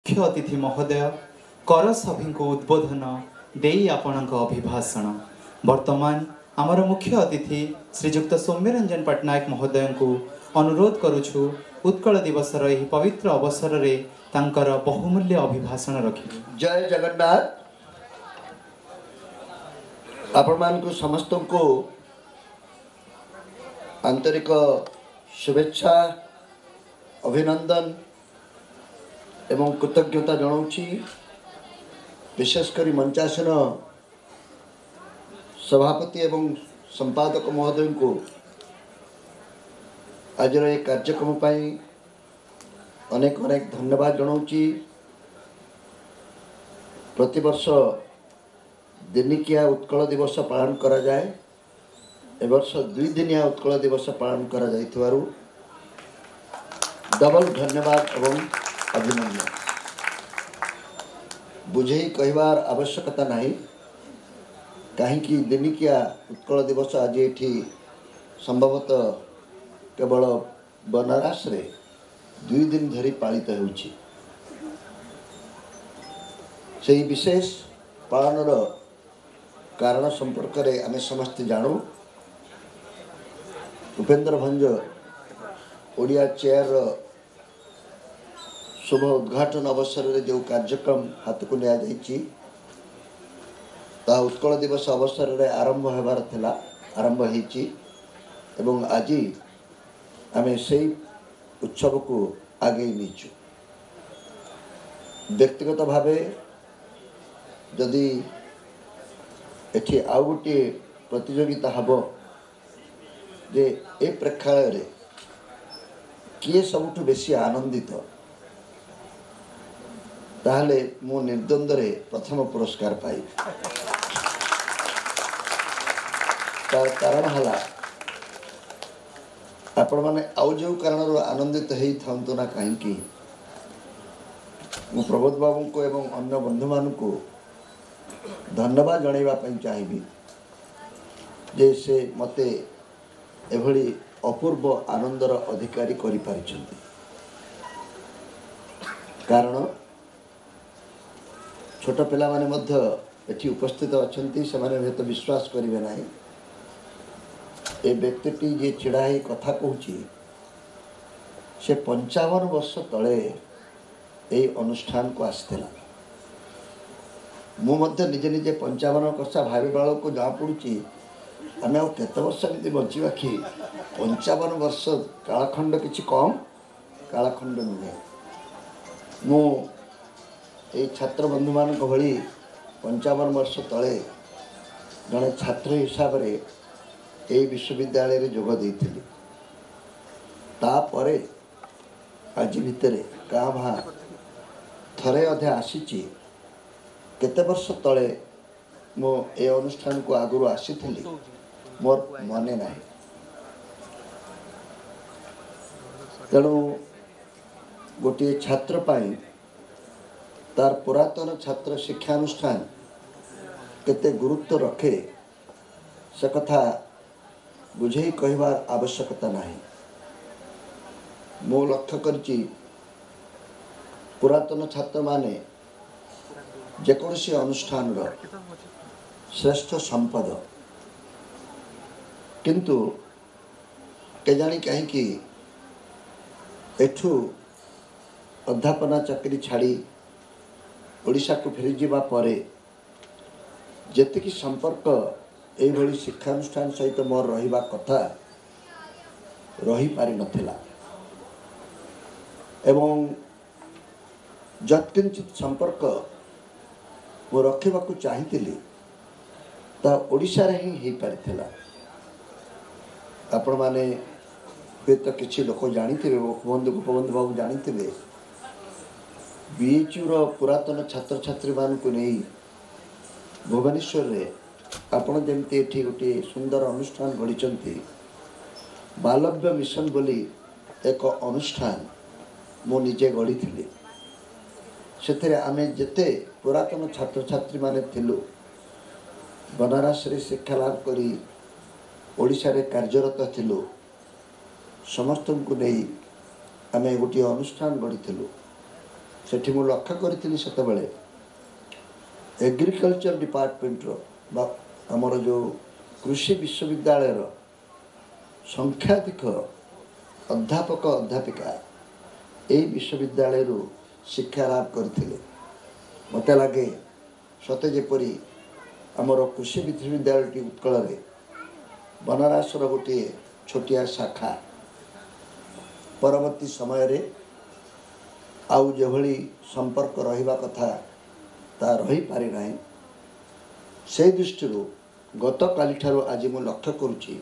मुख्य अतिथि महोदय कर सभी को उद्बोधन देई आपणक अभिभाषण वर्तमान आमर मुख्य अतिथि श्रीजुक्त सौम्यरंजन पट्टनायक महोदय को अनुरोध करुछु उत्कल दिवस यह पवित्र अवसर में तांकर बहुमूल्य अभिभाषण रखिबे। जय जगन्नाथ। आपण को समस्त को आंतरिक शुभेच्छा अभिनंदन एवं कृतज्ञता जनाऊँची। विशेषकर मंचासन सभापति एवं संपादक महोदय को आज कार्यक्रम पाई अनेक अनेक धन्यवाद जनाऊँची। प्रतिवर्ष दिनिकिया उत्कल दिवस पालन करा जाए। ए वर्ष 2 दिनिया उत्कल दिवस पालन करा जाइथिबारु डबल धन्यवाद एवं अभिनंदन। बुझे कहबार आवश्यकता नहीं कहीं दिनिकिया उत्कल दिवस आज ये संभवतः केवल बनारस रे 2 दिन धरी पालित होउछि। से विशेष पालनर कारण संपर्क में आम समस्त जानू। उपेंद्र भंज ओडिया चेयर शुभ उद्घाटन अवसर में जो कार्यक्रम हाथ को लिया उत्कल दिवस अवसर में आरंभ होबार थिला आरंभ होईची एवं आज आम से उत्सव को आगे नीचु। व्यक्तिगत भावे जदि एठी आउ गोटे प्रतियोगिता हब जे ए प्रेक्षालय रे किए सबुठु बेसी आनंदित ताहले मो निर्द्वंद रे प्रथम पुरस्कार पाई। तार कारण हला आपण माने आउ जो कारण आनंदित हेई थांतो ना कहीं मो प्रबोध बाबू को एवं अन्य बंधु मान को धन्यवाद जनइबा पई चाहिबी जे से मते एभली अपूर्व आनंदर अधिकारी करि पारिछन्ति। कारण छोट पिला माने मध्य एठी उपस्थित अछन्ति से माने हेतु विश्वास करिवे नाही ए व्यक्तिटी जे छिड़ा ही कथा कहूची से 55 वर्ष तले ए अनुष्ठान को आसथिला। मु मध्य निजे निजे 55 कसा भावी बाल को जा पड़ुची आम आ केते वर्ष एमती बचा कि 55 वर्ष कालखंड किछि कम कालखंड नुहे। मु ए छात्र बंधु मान भली 55 वर्ष तले जड़े छात्र हिसाब से ए विश्वविद्यालय रे जोग देइथिली। तापरे आज भितरे का भा थरे अधे आसीची केते वर्ष तले मो ए अनुष्ठान को आगुरु आसीथिली मोर मने नाही। तेणु गोटे छात्र पाई तार पुरातन छात्र शिक्षानुष्ठान केते गुरुत्व रखे से कथा बुझे कहबार आवश्यकता नहीं। मो लक्ष्य करची पुरातन छात्र माने जेकोसी अनुष्ठान श्रेष्ठ संपद किंतु केजाणी कहीं एठू अध्यापना चाकरी छाड़ी ओडिशा को फेरी जीवा परे जेतिकी संपर्क एई भली शिक्षानुष्ठान सहित मोर रहिबा कथा रही पारि नथिला एवं जत्किंचित संपर्क मो रखिबा को चाहिथिली ता ओडिशा रे ही पारिथिला। आपण माने तो किसी लोक जानिथिबे बंधु गोपबंधु बाबू जानिथिबे बीएचयू रो पुरातन छात्र छात्री मान को नहीं भुवनेश्वर रे आपण जमती एठी गोटे सुंदर अनुष्ठान गढ़ी बालव्य मिशन बोली एक अनुष्ठान मो निजे गढ़ी थी। से आमे जेते पुरातन छात्र छात्री माने थिलु बनारस रे शिक्षा लाभ करी ओडिशा रे कार्यरत थिलु समस्त को नहीं आमे गोटे अनुष्ठान गढ़ी थिलु। सेठी मु लक्ष्य करी सेतबेले एग्रीकल्चर डिपार्टमेंटर बा आमर जो कृषि विश्वविद्यालय संख्याधिक अध्यापक अध्यापिका यही विश्वविद्यालय शिक्षा लाभ करते मत लगे सते जेपरी आमर कृषि विश्वविद्यालय उत्कल बनारसर गोटे छोटिया शाखा परवर्ती समय रे आउ जेभली संपर्क रहिबा कथा ता रही पारि नाही से दृष्टि गत काली ठारू आज मु लक्ष्य करुच्ची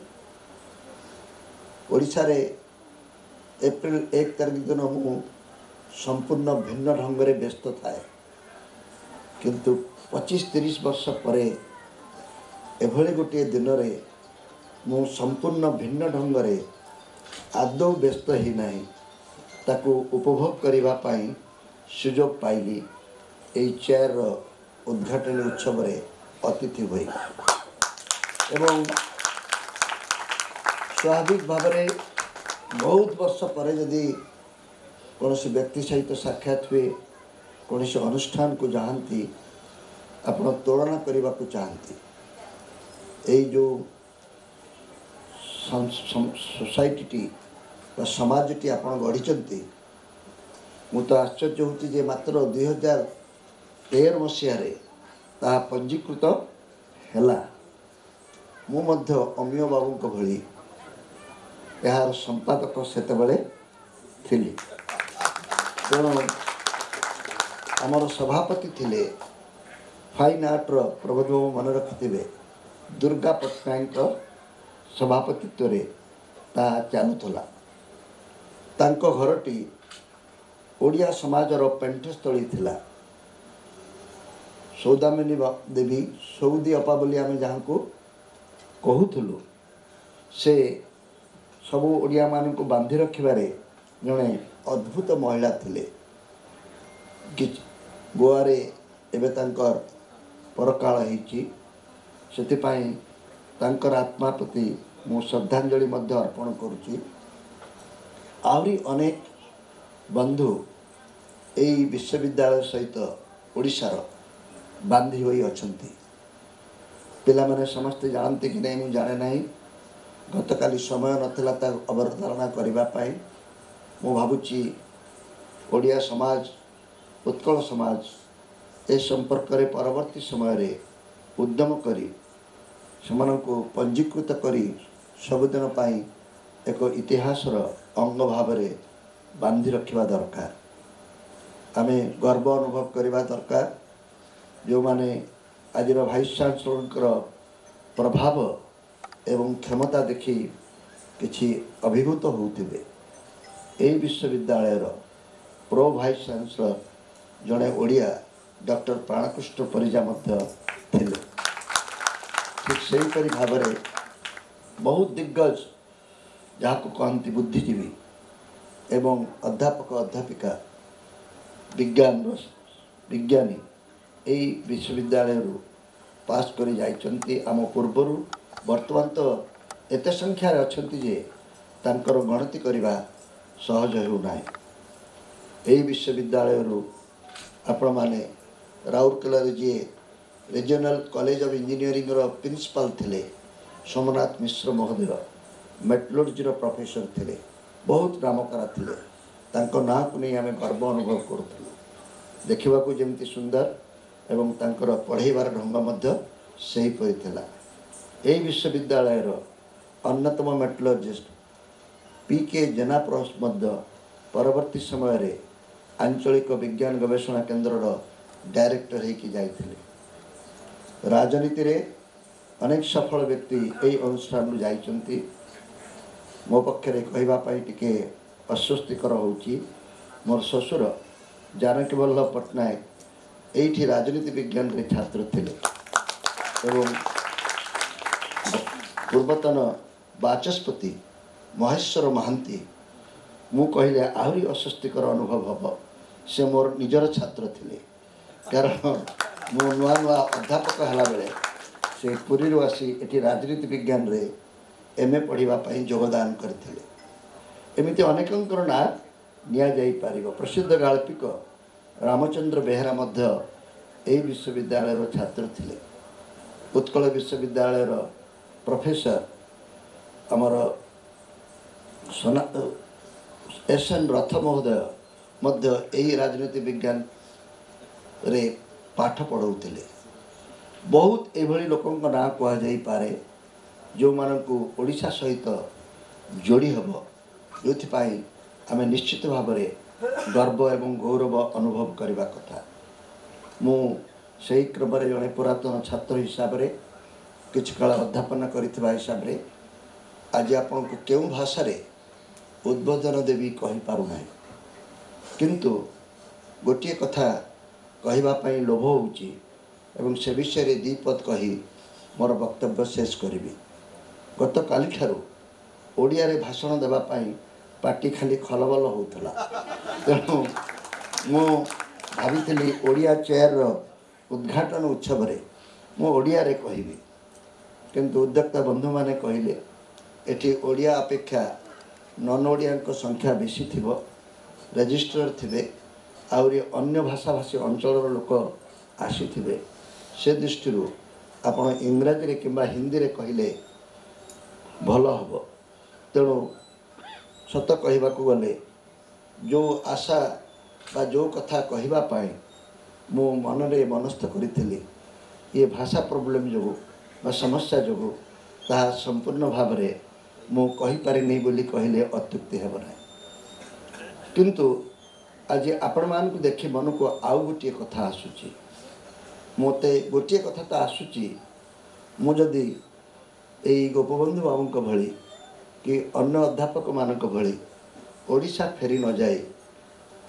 ओडिशा रे एप्रिल 1 तारिख दिन मु संपूर्ण भिन्न ढंग रे व्यस्त थाए किंतु 25-30 वर्ष परे एभली गोटे दिन रे मु संपूर्ण भिन्न ढंग रे आदौ व्यस्त ही नहीं ताकू उपभोग करने पाई सुजोग पाइली यही चेयर उद्घाटन उत्सव रे अतिथि हुई एवं स्वाभाविक भाव में बहुत वर्ष पर जदि कौन व्यक्ति सहित साक्षात हुए कौन अनुष्ठान को जाती आपण तुलना करने को चाहती यही जो सोसाइटी समाजटी आप गढ़ी मु तो आश्चर्य होती मात्र 2013 मसीह ता पंजीकृत है मु मध्य अमीय बाबू भली यार संपादक सेतबेले थिली तेणु आमर सभापति थिले फाइन आर्ट प्रबोध बाबू मन रखिथे दुर्गा पट्टनायक सभापतित्व रे ता चलुला तांको घरटी ओडिया समाजर पेंठस्थली थिला सौदामिनी देवी सौदी अपा बोली आमे जहाँ को कहूलु से सबू ओडिया मान को बांधि रखिबारे जड़े अद्भुत महिला थिले गोवा रे एबे तांकर परकाल होईची सेतिपाई तांकर आत्मा प्रति मु श्रद्धांजलि मध्य अर्पण करुची आहरी अनेक बंधु यही विश्वविद्यालय सहित ओडिशार बांधी होई अछंती पिला माने समस्ते जानते कि नहीं मु जाने नहीं गतकाली समय नथिला ता अवधारणा करबा पाई मु भाबुची ओडिया समाज उत्कल समाज ए संपर्क रे परवर्ती समय रे उद्यम करी सेमानंको पंजीकृत करी सबुदिन पाई एक इतिहासर अंग भाव रे बांधी रखिबा दरकार आमे गर्व अनुभव करबा दरकार जो माने आज भाइस चांसलर प्रभाव एवं क्षमता देखी किछि अभिभूत होउथिबे एई विश्वविद्यालय प्रो भाइस चांसलर जड़े ओडिया डॉक्टर प्राणकृष्ण परिजा मध्य थिले ठीक सेहीपरि भाव में बहुत दिग्गज जहाँ को कहती बुद्धिजीवी एवं अध्यापक अध्यापिका विज्ञानी यही विश्वविद्यालय पास कर जाइछन्ति आम पूर्वर वर्तमान तो एत संख्यार अछन्ति जे तांकर गणति करवा सहज होना यही विश्वविद्यालय आपण माने राउरकेला जी regional college of engineering principal थिले सोमनाथ मिश्र महोदय मेटलर्जी प्रोफेसर थिले बहुत नामकरा थिले तांको ना को नहीं आमे गर्व अनुभव करूँ देखा जमी सुंदर एवं तांकर पढ़ेबार ढंग मध्य सही परी थिला यही विश्वविद्यालय अन्यतम मेटलर्जिस्ट पीके जेना प्रस मध्य परवर्ती समय रे आंचलिक विज्ञान गवेषणा केन्द्र डायरेक्टर होकी जाइथिले राजनीति रे अनेक सफल व्यक्ति यही अनुष्ठान जाइछन्ति मो पक्षरे कहवाई टिके अस्वस्तिकर होउची मोर ससुर जानकी वल्लभ पट्टनायक एठी राजनीति विज्ञान रे छात्र थिले एवं पूर्वतन बाचस्पति महेश्वर महांती मु कहले आहरी अस्वस्तिकर अनुभव हम से मोर निजर छात्र थिले कारण मु नुआ नुआ अध्यापक हला बेले से पुरी आसी एठी राजनीति विज्ञान रे एमए पढ़ाई योगदान करथिले एमिति अनेकंकर ना निया जाई पारिबो प्रसिद्ध गाल्पिक रामचंद्र बेहेरा मध्य यही विश्वविद्यालय छात्र थिले। उत्कल विश्वविद्यालय प्रोफेसर आमर सोना एसएन रथ महोदय मध्य यही राजनीति विज्ञान रे पाठ पढ़ाउथिले। बहुत एभली लोकों ना कहुई पारे जो मानकु ओडिशा सहित जोड़ी हम जो आम निश्चित भाव में गर्व एवं गौरव अनुभव करने कथा। मु से क्रम जड़े पुरातन छात्र हिसाब से किछ काल अध्यापन करिथिबा हिसाब रे आज आपन को केउ भाषा रे उद्बोधन देवी कहि पारु नाही, किंतु गोटे कथा कहवा पई लोभ होउची एवं से विषय रे दीपद कही मोर वक्तव्य शेष करी। गत काली ठारू ओडिया रे भाषण देबा पई पार्टी खाली खलबल होउतला, तेणु मु भाविली ओडिया चेयर रो उद्घाटन उत्सव रे मु ओडिया रे कहिबी, किंतु उद्योक्ता बंधु माने कहिले एठी ओडिया अपेक्षा नन ओडिया संख्या बेसी थिबो, रजिस्टर थिबे आउरी अन्य भाषाभाषी अंचल लोक आसीथिबे। से दृष्टि आपण इंग्राजी रे किंबा हिंदी रे कहिले भल हबो। तेणु सत कहवाक गले जो आशा बा जो कथा कहवा पाए मो मन रे मनस्थ करी ये भाषा प्रोब्लेम जो बा समस्या जो ताहा संपूर्ण भाव रे मो कहि पारि नै बोली कहले अत्युक्ति हेब ना। किंतु आज आपण मान को देखि मन को आउ गोटे कथा आसुची, मोते गोटे कथा तो आसुची मु जदि एई गोपबंधु बाबू भली कि अन्य अध्यापक मानक भली ओडिशा फेरी न जाए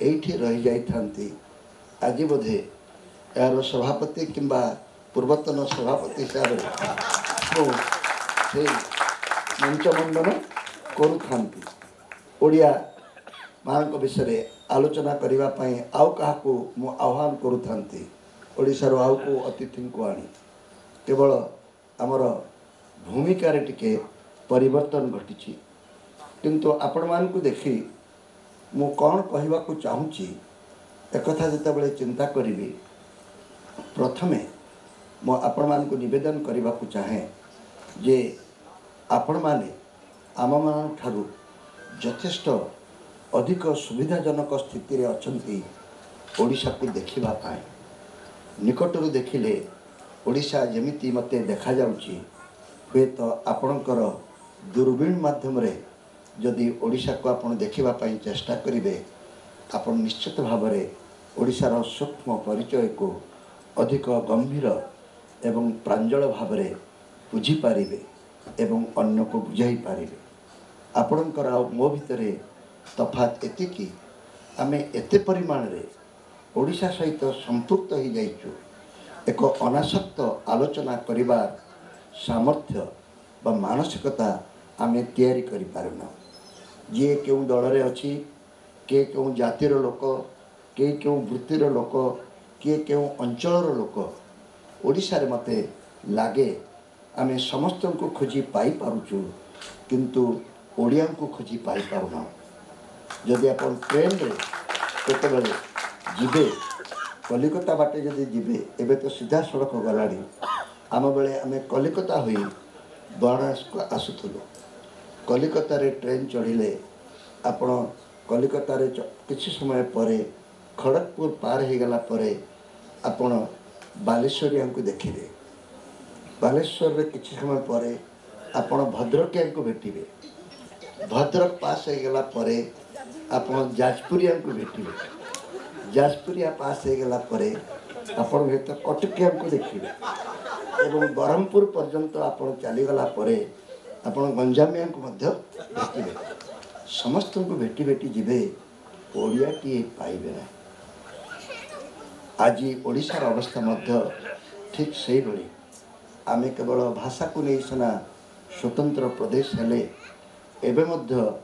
एठी रही जाई थांती आज बोधे यार सभापति किंबा पूर्वतन सभापति हिसाब से मंचमंडन करुथांती ओडिया मानक विषय आलोचना करिवा पई आउ काहाकू मु आह्वान करुथांती। ओडिशार आउ को अतिथि को आनी केवल आमर भूमिका रे टिके परिवर्तन घटी, किंतु आपण मान को देखी मु कौन कहवा को चाहूँगी एक जिते बड़े चिंता करी प्रथमे मु आपण मान को निवेदन करने को चाहे जे आपण माने आम मान ठारू यथेष्ट अधिक सुविधाजनक स्थिति रे अछंती ओडिशा को देखिबा पाए। निकटरू देखिले ओडिशा जेमिति मते देखा जाउची हुए तो आपणकर दूरबीन माध्यम रे जदि ओडिशा को आपण देखिबा पाई चेष्टा करिवे आपण निश्चित भाव में ओडिशार सूक्ष्म परिचय को अधिक गंभीर एवं प्रांजल भाव में बुझी पारिबे एवं अन्य को बुझाई पारिबे। आपणकर मो भितरे तफात एतिकी आमे एते परिमाण रे ओडिशा सहित संपृक्त हो जाइछु एक अनासक्त आलोचना करिबार सामर्थ्य बा मानसिकता आमे तैयारी करि पारुना। जे केउ दल रे अछि, के केउ जातिर लोक, के केउ वृत्तिर लोक, के केउ अंचलर लोक ओडिशा रे मते लागे आमे समस्त को खोजी पाई पारुछु, किंतु ओडिया को खोजी पाई पारुना। जदि आप ट्रेन रे केते बेले जिबे कलिकता बाटे जदि जिबे एबे तो सीधा सड़क गलाड़ी आम बेले आमे कलिकता होई बनारस को आसुथुलु। कलिकता रे ट्रेन चढ़िले आपण कलिकता रे किछि समय परे खड़गपुर पार हो गला परे आपण बालेश्वरिया को देखिबे। बालेश्वर रे किछि समय परे आपण भद्रकिया को भेटिबे। भद्रक पास हो गला परे आपण जाजपुरिया को भेटिबे। जाजपुरिया पास हो गला परे आपण हेत कटकिया को देखिबे एवं ब्रह्मपुर पर्यंत आपण चली गला परे आपण गंजामिया को मध्य भेटिबे। समस्त को भेटी भेटी जिबे ओडिया टी पाइबे ना। आज ओडिशार अवस्था मध्य ठीक सही भली आमे केवल भाषा को नहीं सिना स्वतंत्र प्रदेश हेले एबे मध्य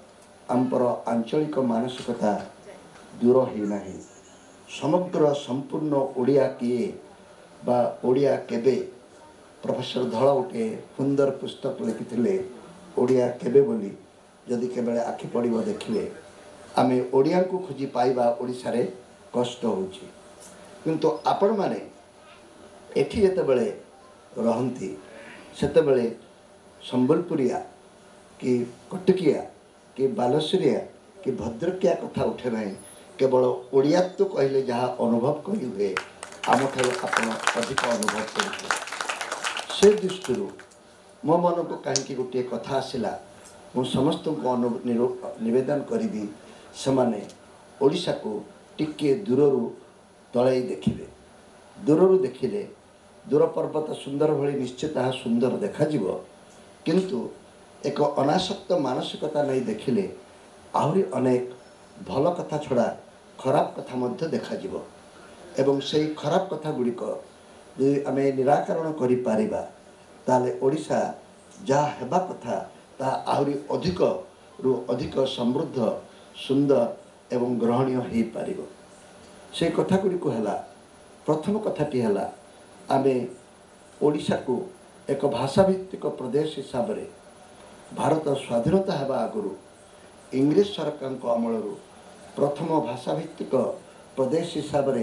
आमपर आंचलिक मानसिकता दूर ही नहीं। समग्र संपूर्ण ओडिया किए बा ओडिया केबे प्रोफेसर धड़ गोटे सुंदर पुस्तक लिखिथिले ओडिया केबे बोली जदि केबे आखि पड़िबो देखिले आमे ओडिया को खोजी पाइबा ओडिशा रे कष्ट होउची। किंतु आपण माने एठी जेतेबेले रहंती सेतेबेले संबलपुरिया कि कटकिया कि बालेश्वरिया कि भद्रकिया कथा उठे ना केवल ओडिया तो कहले जहाँ अनुभव करी हुए आम ठार आपण अधिक अनुभव करेंगे से दृष्टि मो मन को कहीं गोटे कथा आसला मु समस्त को निवेदन करी से ओडिशा को टिके दूर तले देखिए दूर देखिले दूर पर्वत सुंदर भली निश्चित सुंदर देखा किंतु एक अनासक्त मानसिकता नहीं देखिले आहरी अनेक भल कथा छड़ा खराब कथा मध्य देखा एवं से खराब कथा गुड़िक यदि आम निराकरण करि पारिबा ताले ओडिशा जहाँ हेबा कथा ता आहरी अधिक रु अधिक समृद्ध सुंदर एवं ग्रहणीय हो पारिबो से कथा गुड़िक है प्रथम कथाटी है आम ओडिशा को एक भाषा भित्तिक प्रदेश हिसाब से भारत स्वाधीनता हेबा आगुरु इंग्रेज सरकार अमल प्रथम भाषा भित्तिक प्रदेश हिसाब से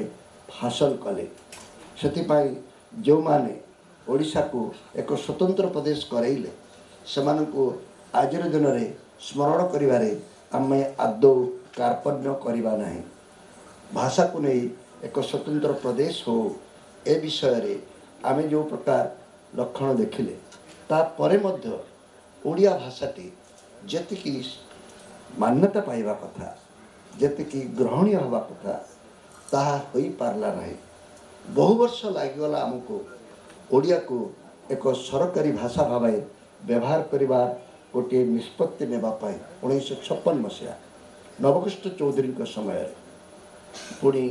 हासिल कले से जो माने ओडिशा को एक स्वतंत्र प्रदेश करैले सेमान को आजिर दिन में स्मरण करिवारे आमे आदौ कार्पण्य करिबा नहीं भाषा को नहीं एक स्वतंत्र प्रदेश हो ए विषय रे आमे जो प्रकार लक्षण देखिले तापरे मध्य ओडिया भाषाटी जेतिकी मान्यता पाइबा कथा जेतिकी ग्रहणीय हवा कथा ताहा होई पारला नहीं बहु वर्ष लागिगला आमको ओडिया को एक सरकारी भाषा भाव व्यवहार करिबार गोटे निष्पत्ति नेबा पाई 1956 मसीहा नवकृष्ण चौधरी समय पुणी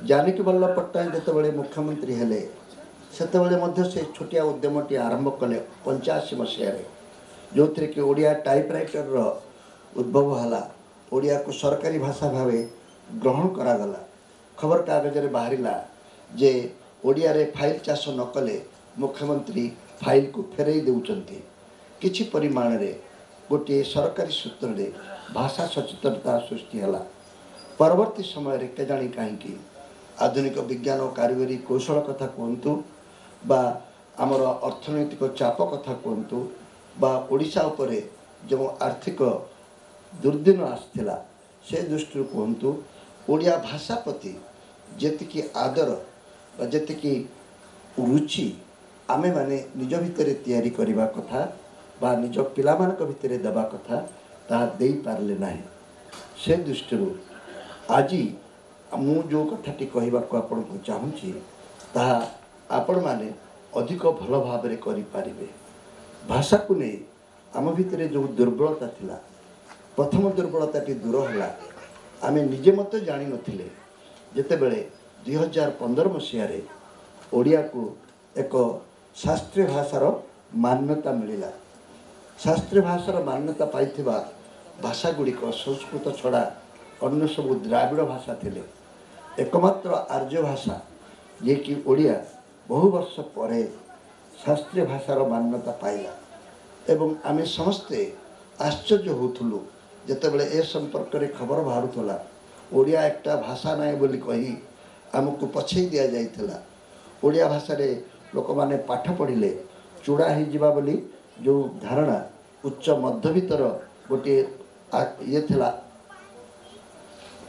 जानकी वल्लभ पट्टनायक जितेबाला मुख्यमंत्री हेले सेतेबाला से छोटिया उद्यमटी आरंभ कले 85 मसीह जो थे कि ओडिया टाइपराइटर उद्भव है ओडिया को सरकारी भाषा भाव ग्रहण करागला खबर कागज में बाहरिला जे ओडिया रे फाइल चाष न कले मुख्यमंत्री फाइल को फेरई देउचंती किछि परिमाण रे गोटे सरकारी सूत्र रे भाषा सचेतनता सृष्टि है परवर्ती समय रे केजाणी कहीं आधुनिक विज्ञान और कारीगरी कौशल कथा कहतु बा आमर अर्थनैतिक चाप कथा कहतु बा ओडिशा उपरे जो आर्थिक दुर्दिन आसला से दृष्टि कहतु ओडिया भाषा प्रति जेतिकी आदर जेतिकी रुचि आमे माने निज भितर तैयारी करबा कथा बा निज पिलामानक भितर देबा कथा ता देई पारले नाही से दृष्टि आज मु जो कथाटी कहवाक आपण को चाहूँगी ताहा आपण माने अधिक भल भाव में करें भाषा को नहीं आम भितर जो दुर्बलता थिला प्रथम दुर्बलताटी दूर है आम निजे मत जानी नथिले जेतेबेले 2015 मसीह ओडिया को एक शास्त्रीय भाषार मान्यता मिला शास्त्रीय भाषार मान्यता पाइथिबा भाषा गुड़िक संस्कृत छड़ा अन्य सब द्राविड़ भाषा थिले एकमात्र आर्य भाषा जे कि ओडिया बहु वर्ष पर शास्त्रीय भाषार मान्यता पाइला एवं आमे समस्ते आश्चर्य होथुलु जेतेबेले ए संपर्क रे खबर बाहरुतला ओडिया एकटा भाषा नाय बोली कही आमको पछई दिया जाइतला ओडिया भाषा रे लोक माने पाठ पढ़िले चूड़ा ही जिबा बोली जो धारणा उच्च मध्यवित्तर गोटे ये थिला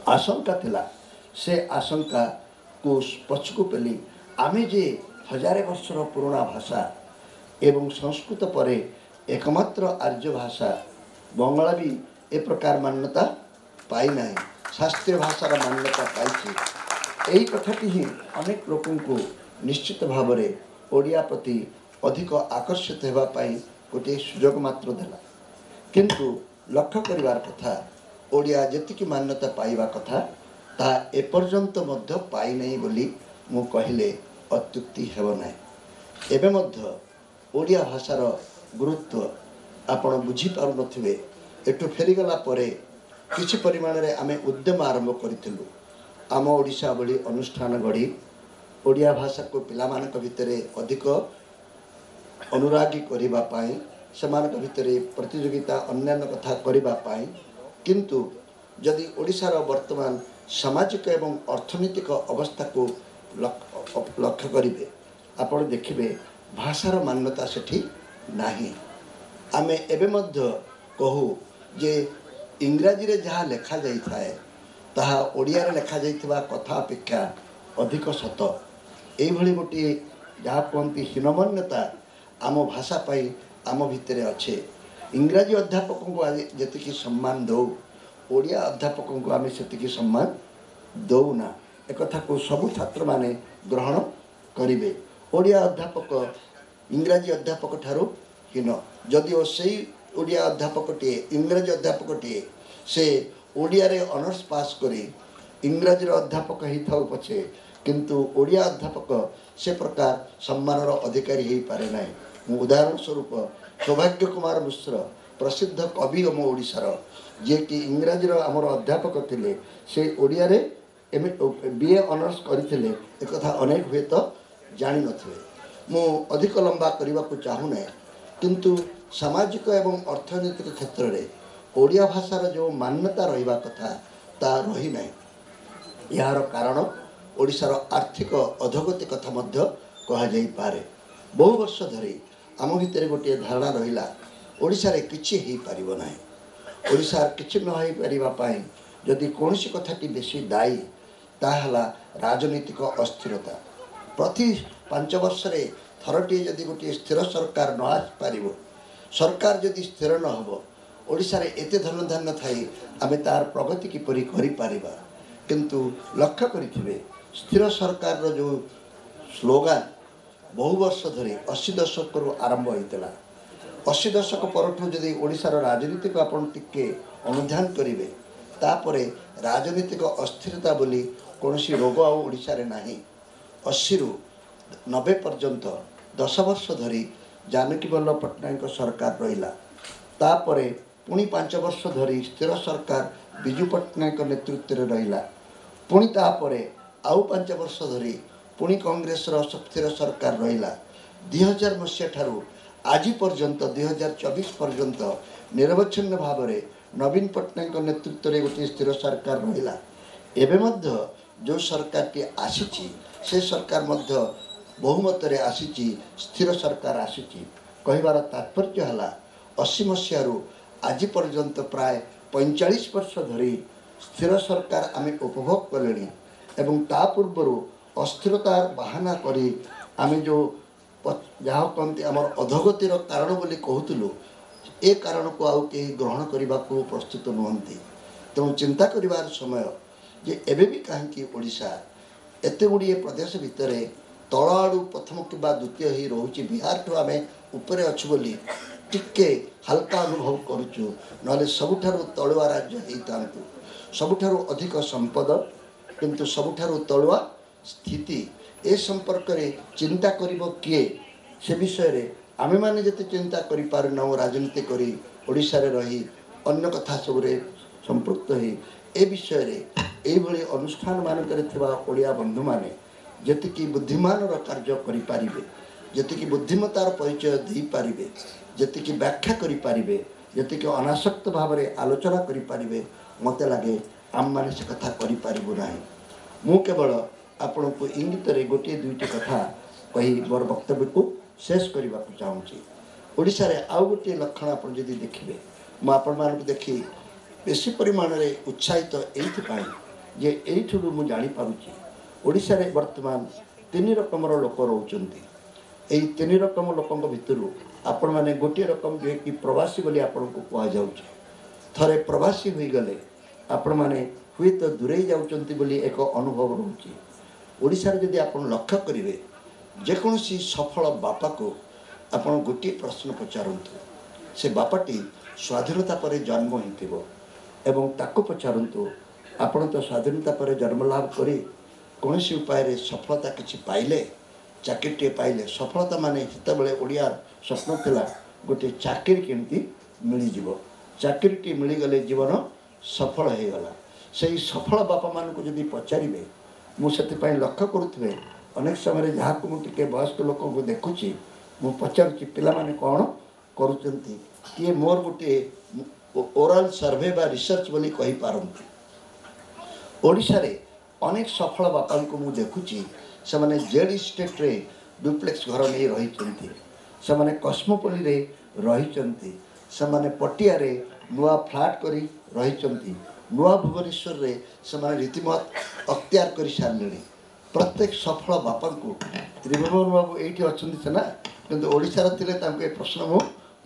आशंका थिला से आशंका को पछकु पेली आमे जे हजारे वर्षर पुराना भाषा एवं संस्कृत परे एकमात्र आर्य भाषा बंगाला भी ए प्रकार मान्यता पाई नहीं शास्त्रीय भाषार मान्यता पाई यही कथाटी ही अनेक लोकों को निश्चित भाव में ओडिया प्रति अधिक आकर्षित होगापाई गोटे सुजोग मात्र देला किंतु लक्ष्य करिवार कथा ओडिया जेतिकी मान्यता पाइबा कथा ता एपर्यंत मध्य पाई नहीं बोली मु कहले अत्युक्ति हेब नाही एबे मध्य ओडिया भाषार गुरुत्व आपण बुझी पारु नथिबे एटु फेरीगला परे किछि परिमाण रे आमे उद्यम आरंभ करिथिलु आम ओडिशा बड़ी अनुष्ठान गढ़ी ओडिया भाषा को पिलामानक भितरे अधिक अनुरागी करिबा पाई सेमानक भितरे प्रतियोगिता अन्यान्य कथा करिबा पाई किंतु जदि ओडिशार वर्तमान सामाजिक एवं अर्थनैतिक अवस्था को ଲକ୍ଷ୍ୟ କରିବେ ଆପଣ ଦେଖିବେ ଭାଷାର ମାନ୍ୟତା ସେଠି ନାହିଁ। ଆମେ ଏବେ ମଧ୍ୟ କହୁ ଯେ ଇଂରାଜୀରେ ଯାହା ଲେଖାଯାଇଥାଏ ତାହା ଓଡ଼ିଆରେ ଲେଖାଯାଇଥିବା କଥା ଅପେକ୍ଷା ଅଧିକ ସତ। ଏଇଭଳି ଗୋଟିଏ ଯାହା କୁହନ୍ତି ହୀନମନ୍ୟତା ଆମ ଭାଷା ପାଇଁ ଆମ ଭିତରେ ଅଛି। ଇଂରାଜୀ ଅଧ୍ୟାପକଙ୍କୁ ଆଜି ଯେତିକି ସମ୍ମାନ ଦେଉ ଓଡ଼ିଆ ଅଧ୍ୟାପକଙ୍କୁ ଆମେ ସେତିକି ସମ୍ମାନ ଦେଉନା। ଏକଥାକୁ ସବୁ ଛାତ୍ରମାନେ ଗ୍ରହଣ କରିବେ। ଓଡ଼ିଆ ଅଧ୍ୟାପକ ଇଂରାଜୀ ଅଧ୍ୟାପକ ଠାରୁ ହୀନ। ଯଦିଓ ସେଇ ଓଡ଼ିଆ ଅଧ୍ୟାପକଟିଏ ଇଂରାଜୀ ଅଧ୍ୟାପକଟିଏ ସେ ଓଡ଼ିଆରେ ଅନର୍ସ ପାସ୍ କରି ଇଂରାଜୀର ଅଧ୍ୟାପକ ହେଇଥାଉ ପଛେ କିନ୍ତୁ ଓଡ଼ିଆ ଅଧ୍ୟାପକ ସେ ପ୍ରକାର ସମ୍ମାନର ଅଧିକାରୀ ହେଇପାରେ ନାହିଁ। ମୁଁ ଉଦାହରଣ ସ୍ୱରୂପ ସୌଭାଗ୍ୟ କୁମାର ମିଶ୍ର ପ୍ରସିଦ୍ଧ କବି ଆମ ଓଡ଼ିଶାର ଯିଏକି ଇଂରାଜୀର ଆମର ଅଧ୍ୟାପକ ଥିଲେ ସେ ଓଡ଼ିଆରେ BA ଅନର୍ସ କରିଥିଲେ ଏକଥା ଅନେକ ହୁଏତ ଜାଣିନଥିବେ। ମୁଁ ଅଧିକ ଲମ୍ବା କରିବାକୁ ଚାହୁଁନାହିଁ କିନ୍ତୁ ସାମାଜିକ ଏବଂ ଅର୍ଥନୈତିକ କ୍ଷେତ୍ରରେ ଓଡ଼ିଆ ଭାଷାର ଯେଉଁ ମାନ୍ୟତା ରହିବା କଥା ତାହା ରହିନାହିଁ। ଏହାର କାରଣ ଓଡ଼ିଶାର ଆର୍ଥିକ ଅଧୋଗତି କଥା ମଧ୍ୟ କୁହାଯାଇପାରେ। ବହୁ ବର୍ଷ ଧରି ଆମ ଭିତରେ ଗୋଟିଏ ଧାରଣା ରହିଲା ଓଡ଼ିଶାରେ କିଛି ହେଇପାରିବ ନାହିଁ। ଓଡ଼ିଶାର କିଛି ନ ହେଇପାରିବା ପାଇଁ ଯଦି କୌଣସି କଥାଟି ବେଶୀ ଦାୟୀ ତାହା ହେଲା ରାଜନୈତିକ ଅସ୍ଥିରତା। ପ୍ରତି 5 ବର୍ଷରେ ଥରଟିଏ ଯଦି ଗୋଟିଏ ସ୍ଥିର ସରକାର ନ ଆସିପାରିବ, ସରକାର ଯଦି ସ୍ଥିର ନ ହେବ ଓଡ଼ିଶାରେ ଏତେ ଧନଧାନ୍ୟ ଥାଇ ଆମେ ତାର ପ୍ରଗତି କିପରି କରିପାରିବା। କିନ୍ତୁ ଲକ୍ଷ୍ୟ କରିଥିବେ ସ୍ଥିର ସରକାରର ଯେଉଁ ସ୍ଲୋଗାନ ବହୁ ବର୍ଷ ଧରି 80 ଦଶକରୁ ଆରମ୍ଭ ହୋଇଥିଲା। 80 ଦଶକ ପରଠୁ ଯଦି ଓଡ଼ିଶାର ରାଜନୀତିକୁ ଆପଣ ଟିକେ ଅନୁଧ୍ୟାନ କରିବେ ତାପରେ ରାଜନୈତିକ ଅସ୍ଥିରତା ବୋଲି କୌଣସି ରୋଗ ଆଉ ଓଡ଼ିଶାରେ ନାହିଁ। 80ରୁ 90 ପର୍ଯ୍ୟନ୍ତ 10 ବର୍ଷ ଧରି ଜାନକୀ ବଲ୍ଲଭ ପଟ୍ଟନାୟକଙ୍କ ସରକାର ରହିଲା। ତାପରେ ପୁଣି 5 ବର୍ଷ ଧରି ସ୍ଥିର ସରକାର ବିଜୁ ପଟ୍ଟନାୟକଙ୍କ ନେତୃତ୍ୱରେ ରହିଲା। ପୁଣି ତାପରେ ଆଉ 5 ବର୍ଷ ଧରି ପୁଣି କଂଗ୍ରେସର ସ୍ଥିର ସରକାର ରହିଲା। 2000 ମସିହା ଠାରୁ ଆଜି ପର୍ଯ୍ୟନ୍ତ 2024 ପର୍ଯ୍ୟନ୍ତ ନିରବଚ୍ଛିନ୍ନ ଭାବରେ ନବୀନ ପଟ୍ଟନାୟକଙ୍କ ନେତୃତ୍ୱରେ ଗୋଟିଏ ସ୍ଥିର ସରକାର ରହିଲା। ଏବେ ମଧ୍ୟ ଯେଉଁ ସରକାରଟି ଆସିଛି ସେ ସରକାର ମଧ୍ୟ ବହୁମତରେ ଆସିଛି, ସ୍ଥିର ସରକାର ଆସିଛି। କହିବାର ତାତ୍ପର୍ଯ୍ୟ ହେଲା 80 ମସିହାରୁ ଆଜି ପର୍ଯ୍ୟନ୍ତ ପ୍ରାୟ 45 ବର୍ଷ ଧରି ସ୍ଥିର ସରକାର ଆମେ ଉପଭୋଗ କଲେଣି ଏବଂ ତା ପୂର୍ବରୁ ଅସ୍ଥିରତାର ବାହାନା କରି ଆମେ ଯେଉଁ ଯାହା କହନ୍ତି ଆମର ଅଧୋଗତିର କାରଣ ବୋଲି କହୁଥିଲୁ ଏ କାରଣକୁ ଆଉ କେହି ଗ୍ରହଣ କରିବାକୁ ପ୍ରସ୍ତୁତ ନୁହନ୍ତି। ତେଣୁ ଚିନ୍ତା କରିବାର ସମୟ ଯେ ଏବେ ବି କାହିଁକି ଓଡ଼ିଶା ଏତେ ଗୁଡ଼ିଏ ପ୍ରଦେଶ ଭିତରେ ତଳ ଆଡ଼ୁ ପ୍ରଥମ କିମ୍ବା ଦ୍ୱିତୀୟ ହୋଇ ରହୁଛି। ବିହାରଠୁ ଆମେ ଉପରେ ଅଛୁ ବୋଲି ଟିକେ ହାଲକା ଅନୁଭବ କରୁଛୁ, ନହେଲେ ସବୁଠାରୁ ତଳୁଆ ରାଜ୍ୟ ହେଇଥାନ୍ତୁ। ସବୁଠାରୁ ଅଧିକ ସମ୍ପଦ କିନ୍ତୁ ସବୁଠାରୁ ତଳୁଆ ସ୍ଥିତି। ଏ ସମ୍ପର୍କରେ ଚିନ୍ତା କରିବ କିଏ ସେ ବିଷୟରେ ଆମେମାନେ ଯେତେ ଚିନ୍ତା କରିପାରୁନାହୁଁ ରାଜନୀତି କରି ଓଡ଼ିଶାରେ ରହି ଅନ୍ୟ କଥା ସବୁରେ ସମ୍ପୃକ୍ତ ହୋଇ ଏ ବିଷୟରେ ଏଇଭଳି ଅନୁଷ୍ଠାନ ମାନଙ୍କରେ ଥିବା ଓଡ଼ିଆ ବନ୍ଧୁମାନେ ଯେତିକି ବୁଦ୍ଧିମାନର କାର୍ଯ୍ୟ କରିପାରିବେ, ଯେତିକି ବୁଦ୍ଧିମତାର ପରିଚୟ ଦେଇପାରିବେ, ଯେତିକି ବ୍ୟାଖ୍ୟା କରିପାରିବେ, ଯେତିକି ଅନାସକ୍ତ ଭାବରେ ଆଲୋଚନା କରିପାରିବେ ମୋତେ ଲାଗେ ଆମମାନେ ସେ କଥା କରିପାରିବୁ ନାହିଁ। ମୁଁ କେବଳ ଆପଣଙ୍କୁ ଇଙ୍ଗିତରେ ଗୋଟିଏ ଦୁଇଟି କଥା କହି ମୋର ବକ୍ତବ୍ୟକୁ ଶେଷ କରିବାକୁ ଚାହୁଁଛି। ଓଡ଼ିଶାରେ ଆଉ ଗୋଟିଏ ଲକ୍ଷଣ ଆପଣ ଯଦି ଦେଖିବେ, ମୁଁ ଆପଣମାନଙ୍କୁ ଦେଖି ବେଶୀ ପରିମାଣରେ ଉତ୍ସାହିତ ଏଇଥିପାଇଁ ଯେ ଏଇଥିରୁ ମୁଁ ଜାଣିପାରୁଛି ଓଡ଼ିଶାରେ ବର୍ତ୍ତମାନ 3 ରକମର ଲୋକ ରହୁଛନ୍ତି। ଏଇ 3 ରକମ ଲୋକଙ୍କ ଭିତରୁ ଆପଣମାନେ ଗୋଟିଏ ରକମ ଯିଏକି ପ୍ରବାସୀ ବୋଲି ଆପଣଙ୍କୁ କୁହାଯାଉଛି। ଥରେ ପ୍ରବାସୀ ହୋଇଗଲେ ଆପଣମାନେ ହୁଏତ ଦୂରେଇ ଯାଉଛନ୍ତି ବୋଲି ଏକ ଅନୁଭବ ରହୁଛି। ଓଡ଼ିଶାରେ ଯଦି ଆପଣ ଲକ୍ଷ୍ୟ କରିବେ ଯେକୌଣସି ସଫଳ ବାପାକୁ ଆପଣ ଗୋଟିଏ ପ୍ରଶ୍ନ ପଚାରନ୍ତୁ, ସେ ବାପାଟି ସ୍ୱାଧୀନତା ପରେ ଜନ୍ମ ହୋଇଥିବ ଏବଂ ତାକୁ ପଚାରନ୍ତୁ ଆପଣ ତ ସ୍ୱାଧୀନତା ପରେ ଜନ୍ମ ଲାଭ କରି କୌଣସି ଉପାୟରେ ସଫଳତା କିଛି ପାଇଲେ, ଚାକିରିଟିଏ ପାଇଲେ। ସଫଳତା ମାନେ ସେତେବେଳେ ଓଡ଼ିଆର ସ୍ୱପ୍ନ ଥିଲା ଗୋଟିଏ ଚାକିରି କେମିତି ମିଳିଯିବ, ଚାକିରିଟି ମିଳିଗଲେ ଜୀବନ ସଫଳ ହୋଇଗଲା। ସେହି ସଫଳ ବାପାମାନଙ୍କୁ ଯଦି ପଚାରିବେ, ମୁଁ ସେଥିପାଇଁ ଲକ୍ଷ୍ୟ କରୁଥିବେ ଅନେକ ସମୟରେ ଯାହାକୁ ମୁଁ ଟିକେ ବୟସ୍କ ଲୋକଙ୍କୁ ଦେଖୁଛି ମୁଁ ପଚାରୁଛି ପିଲାମାନେ କ'ଣ କରୁଛନ୍ତି, କିଏ ମୋର ଗୋଟିଏ ଓରାଲ ସର୍ଭେ ବା ରିସର୍ଚ୍ଚ ବୋଲି କହିପାରନ୍ତି। ଓଡ଼ିଶାରେ ଅନେକ ସଫଳ ବାପାଙ୍କୁ ମୁଁ ଦେଖୁଛି से जेड स्टेट रे डुप्लेक्स घर नहीं रही से कस्मोपोली रे रही से पटिया रे नुआ फ्लाट करी रही नुआ भुवनेश्वर रे से रीतिमत अख्तियार कर सारे प्रत्येक सफल बापा को त्रिभुवन बाबू ये अच्छा ना किंतु ओडिशार थिले तांको ए प्रश्न मु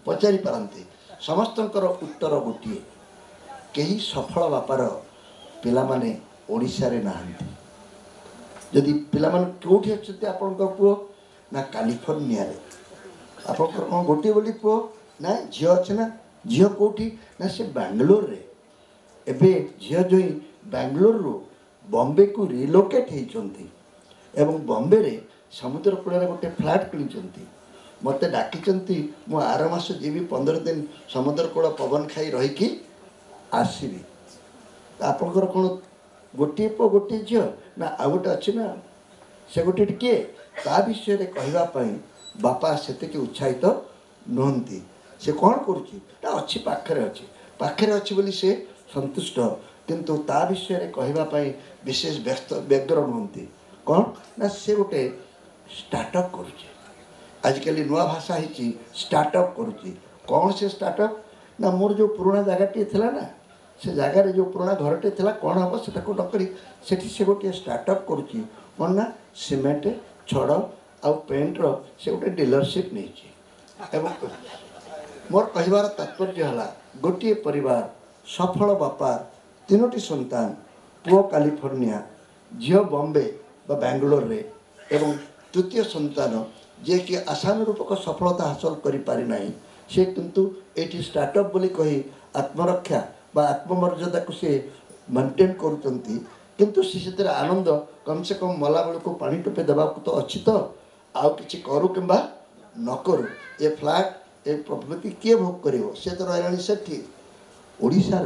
पचारि पारंती समस्तंकर उत्तर गोटे कहीं सफल बापार पिला माने ओडिशा रे नाहंती जदि पिला माने कोठी अछि आपन को पुओ ना कैलिफोर्निया रे आपन को गोटे बोली पुओ ना झियो अछि ना झियो कोठी ना से बेंगलोर रे एबे झियो जोई बेंगलोर रो बॉम्बे को रिलोकेट हेचंती एवं बॉम्बे रे समुद्र कूल गोटे फ्लाट किनी मत डाकी मु आर मास जीवी 15 दिन समुद्र कूल पवन खाई रहीकि आसबि आपंकर कौन गोटे पुओ गोटे झील ना आ गोटे अच्छी ना से गोटे किए ता विषय कहवाई बापा से उत्साहित नुहति से कौन करुच्ची पाखे अच्छी बोली से संतुष्ट किंतु ता विषय कहवाई विशेष व्यस्त व्यग्र नुहति कौन ना से गोटे स्टार्टअप करुच्ची आजिकल नुआ भाषा ही स्टार्टअप करुच्ची कौन से स्टार्टअप ना मोर जो पुराना जगह थिला ना से जगार जो पुराना घरटे थिला कौन हम से नक से गोटे स्टार्टअप करुच्ची कौन ना सीमेंट छड़ आउ पेंटर से गोटे डीलरशिप नहीं मोर कहबार तात्पर्य है गोटे परिवार सफल बापा 3टी संतान पुओ कैलिफोर्निया झील बॉम्बे बेंगलोर रे एवं तृतीय संतान जे कि आशानुरूपक सफलता हासिल करि पारि नाही से किंतु एटी स्टार्टअप बोली कही आत्मरक्षा बा आत्ममर्यादा को से मेंटेन करुचंती किंतु से आनंद कम से कम मला बेल को पानी टोपे देवा तो अच्छी तो आउ किछि करू किंबा न करू ए फ्लैट ए प्रॉपर्टी किए भोग करिवो से तो रहलानी सेठी ओडिशार